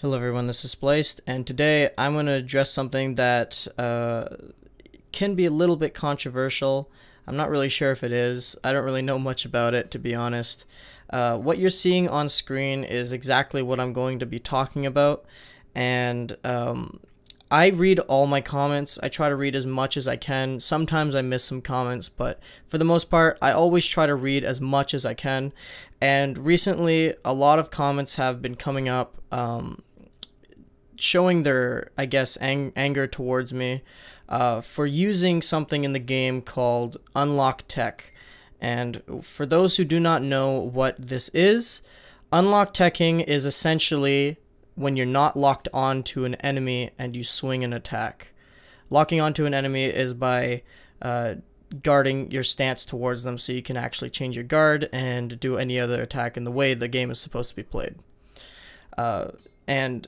Hello everyone, this is Spliced, and today I'm going to address something that can be a little bit controversial. I'm not really sure if it is. I don't really know much about it, to be honest. What you're seeing on screen is exactly what I'm going to be talking about, and I read all my comments. I try to read as much as I can. Sometimes I miss some comments, but for the most part, I always try to read as much as I can. And recently, a lot of comments have been coming up showing their, I guess, anger towards me for using something in the game called unlock tech. And for those who do not know what this is, unlock teching is essentially when you're not locked on to an enemy and you swing an attack. Locking onto an enemy is by guarding your stance towards them so you can actually change your guard and do any other attack in the way the game is supposed to be played. And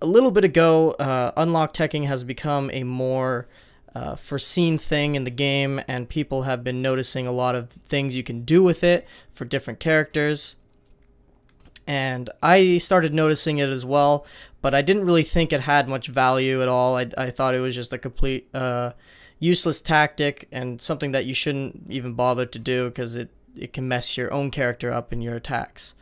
a little bit ago, unlock teching has become a more foreseen thing in the game, and people have been noticing a lot of things you can do with it for different characters. And I started noticing it as well, but I didn't really think it had much value at all. I thought it was just a complete useless tactic and something that you shouldn't even bother to do because it can mess your own character up in your attacks.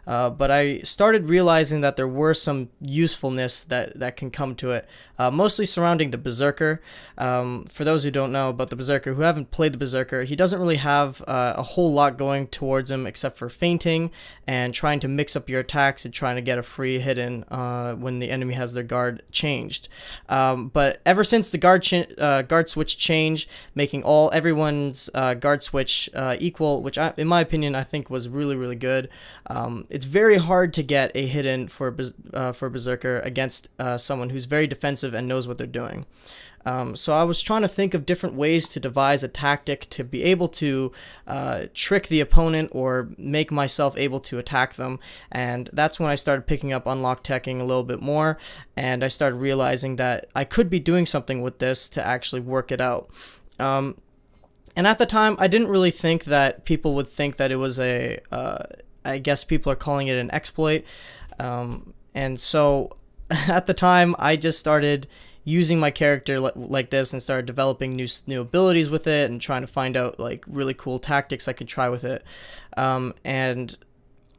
But I started realizing that there were some usefulness that can come to it, mostly surrounding the Berserker. For those who don't know about the Berserker, who haven't played the Berserker, he doesn't really have a whole lot going towards him except for feinting and trying to mix up your attacks and trying to get a free hit in when the enemy has their guard changed. But ever since the guard switch change, making everyone's guard switch equal, which in my opinion I think was really good. It's very hard to get a hit in for Berserker against someone who's very defensive and knows what they're doing. So I was trying to think of different ways to devise a tactic to be able to trick the opponent or make myself able to attack them, and that's when I started picking up unlock teching a little bit more, and I started realizing that I could be doing something with this to actually work it out. And at the time, I didn't really think that people would think that it was I guess people are calling it an exploit, and so at the time I just started using my character like this and started developing new abilities with it and trying to find out like really cool tactics I could try with it. And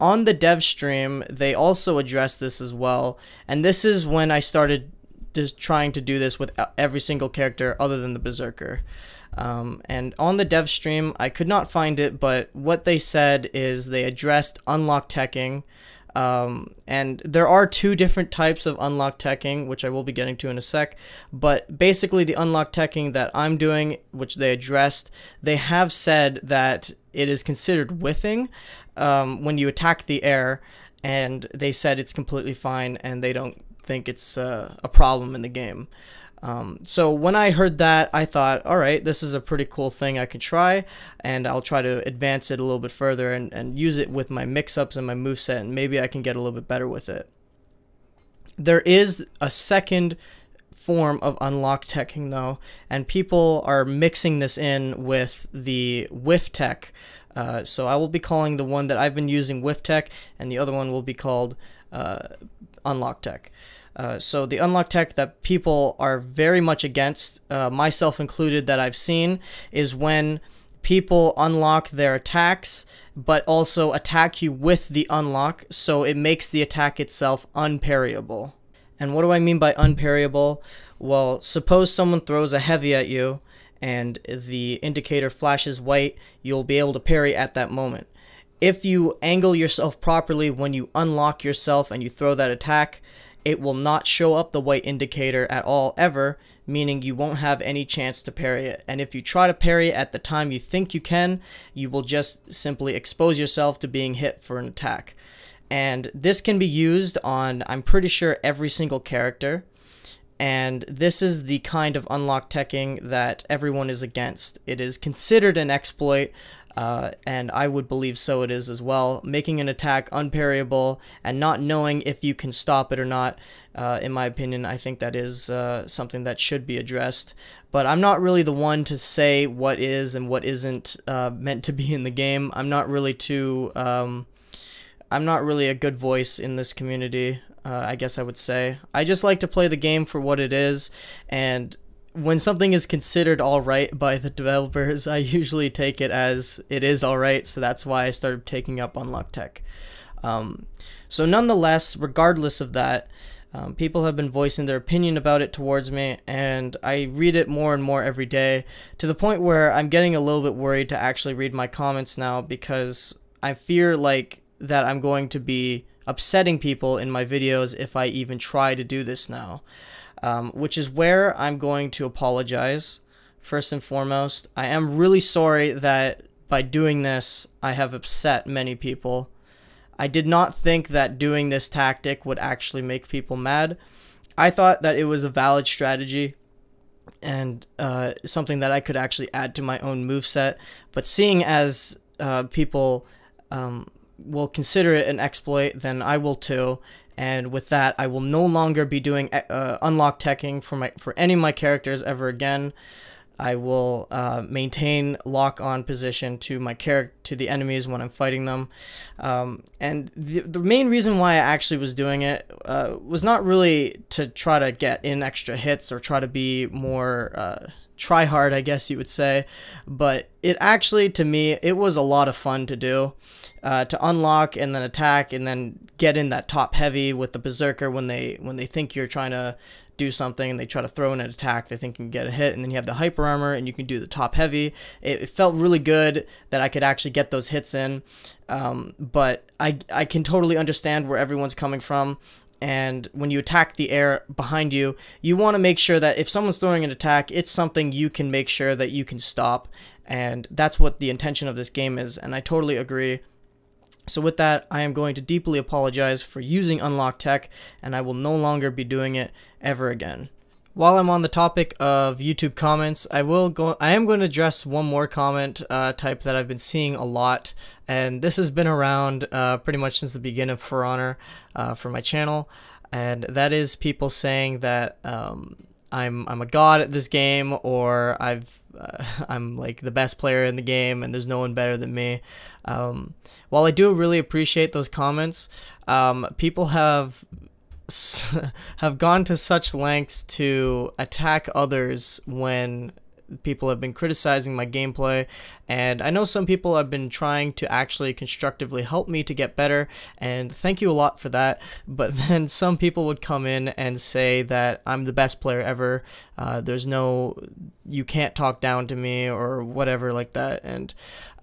on the dev stream they also addressed this as well, and this is when I started just trying to do this with every single character other than the Berserker. And on the dev stream, I could not find it, but what they said is they addressed unlock teching, and there are two different types of unlock teching, which I will be getting to in a sec, but basically the unlock teching that I'm doing, which they addressed, they have said that it is considered whiffing when you attack the air, and they said it's completely fine, and they don't think it's a problem in the game. So when I heard that, I thought, alright, this is a pretty cool thing I could try, and I'll try to advance it a little bit further and use it with my mix-ups and my moveset, and maybe I can get a little bit better with it. There is a second form of unlock teching though, and people are mixing this in with the whiff tech. So I will be calling the one that I've been using whiff tech, and the other one will be called unlock tech. So the unlock tech that people are very much against, myself included, that I've seen, is when people unlock their attacks, but also attack you with the unlock, so it makes the attack itself unparryable. And what do I mean by unparryable? Well, suppose someone throws a heavy at you, and the indicator flashes white, you'll be able to parry at that moment. If you angle yourself properly when you unlock yourself and you throw that attack, it will not show up the white indicator at all ever, meaning you won't have any chance to parry it. And if you try to parry it at the time you think you can, you will just simply expose yourself to being hit for an attack. And this can be used on, I'm pretty sure, every single character. And this is the kind of unlock teching that everyone is against. It is considered an exploit, and I would believe so it is as well. Making an attack unparryable and not knowing if you can stop it or not, in my opinion, I think that is something that should be addressed. But I'm not really the one to say what is and what isn't meant to be in the game. I'm not really a good voice in this community. I guess I would say. I just like to play the game for what it is, and when something is considered alright by the developers, I usually take it as it is alright, so that's why I started taking up Unlock Tech. So nonetheless, regardless of that, people have been voicing their opinion about it towards me, and I read it more and more every day, to the point where I'm getting a little bit worried to actually read my comments now, because I fear like that I'm going to be upsetting people in my videos if I even try to do this now. Which is where I'm going to apologize. First and foremost, I am really sorry that by doing this, I have upset many people. I did not think that doing this tactic would actually make people mad. I thought that it was a valid strategy and something that I could actually add to my own moveset, but seeing as people will consider it an exploit, then I will too. And with that, I will no longer be doing unlock teching for any of my characters ever again. I will maintain lock-on position to the enemies when I'm fighting them. And the main reason why I actually was doing it was not really to try to get in extra hits or try to be more try hard, I guess you would say, but it actually, to me, it was a lot of fun to do. To unlock and then attack and then get in that top heavy with the berserker when they think you're trying to do something and they try to throw in an attack, they think you can get a hit, and then you have the hyper armor and you can do the top heavy. It felt really good that I could actually get those hits in, but I can totally understand where everyone's coming from. And when you attack the air behind you, you want to make sure that if someone's throwing an attack, it's something you can make sure that you can stop, and that's what the intention of this game is, and I totally agree. So with that, I am going to deeply apologize for using Unlock Tech, and I will no longer be doing it ever again. While I'm on the topic of YouTube comments, I am going to address one more comment type that I've been seeing a lot, and this has been around pretty much since the beginning of For Honor for my channel, and that is people saying that I'm a god at this game, or I'm like the best player in the game and there's no one better than me. While I do really appreciate those comments, people have gone to such lengths to attack others when people have been criticizing my gameplay, and I know some people have been trying to actually constructively help me to get better, and thank you a lot for that. But then some people would come in and say that I'm the best player ever, you can't talk down to me or whatever like that, and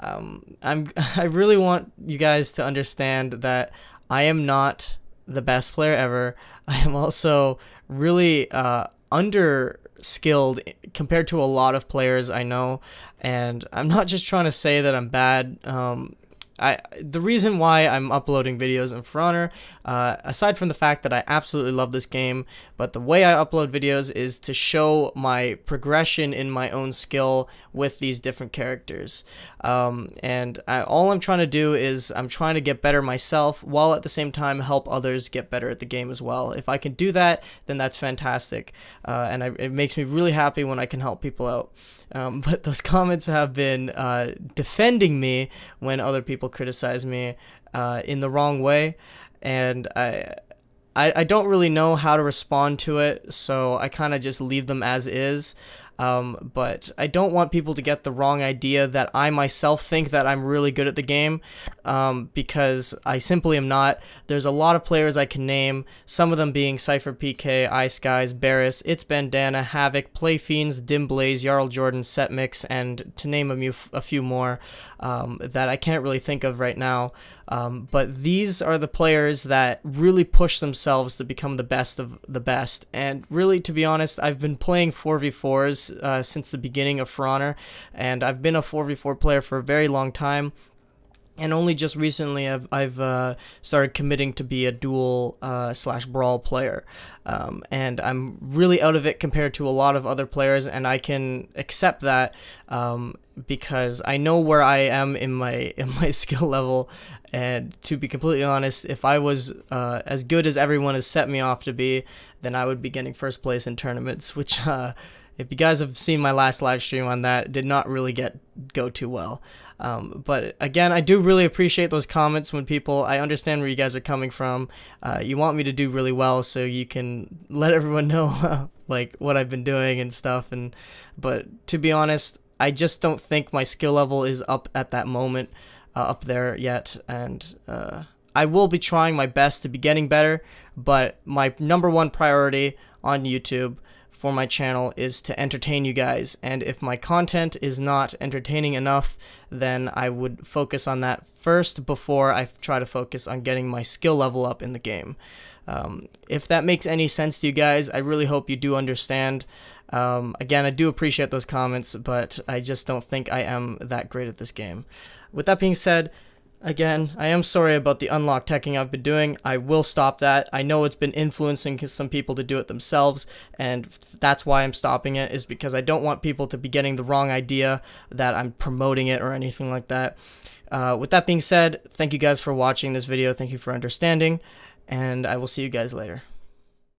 I really want you guys to understand that I am not the best player ever. I am also really skilled compared to a lot of players I know, and I'm not just trying to say that I'm bad. The reason why I'm uploading videos in For Honor, aside from the fact that I absolutely love this game, but the way I upload videos is to show my progression in my own skill with these different characters. And all I'm trying to do is I'm trying to get better myself, while at the same time help others get better at the game as well. If I can do that, then that's fantastic, and it makes me really happy when I can help people out. But those comments have been defending me when other people criticize me in the wrong way, and I don't really know how to respond to it, so I kind of just leave them as is. But I don't want people to get the wrong idea that I myself think that I'm really good at the game, because I simply am not. There's a lot of players I can name, some of them being Cypher PK, Ice Skies, Barris, It's Bandana, Havoc, Playfiends, Dimblaze, Jarl Jordan, Setmix, and to name a few more that I can't really think of right now. But these are the players that really push themselves to become the best of the best. And really, to be honest, I've been playing 4v4s since the beginning of For Honor, and I've been a 4v4 player for a very long time. And only just recently I've started committing to be a duel / brawl player, and I'm really out of it compared to a lot of other players, and I can accept that because I know where I am in my skill level. And to be completely honest, if I was as good as everyone has set me off to be, then I would be getting first place in tournaments, which if you guys have seen my last live stream on that, did not really go too well. But again, I do really appreciate those comments when people, I understand where you guys are coming from. You want me to do really well so you can let everyone know like what I've been doing and stuff. But to be honest, I just don't think my skill level is up at that moment, up there yet. And I will be trying my best to be getting better, but my #1 priority on YouTube for my channel is to entertain you guys, and if my content is not entertaining enough, then I would focus on that first before I try to focus on getting my skill level up in the game. If that makes any sense to you guys, I really hope you do understand. Again, I do appreciate those comments, but I just don't think I am that great at this game. With that being said, again, I am sorry about the unlock teching I've been doing. I will stop that. I know it's been influencing some people to do it themselves, and that's why I'm stopping it, is because I don't want people to be getting the wrong idea that I'm promoting it or anything like that. With that being said, thank you guys for watching this video. Thank you for understanding, and I will see you guys later.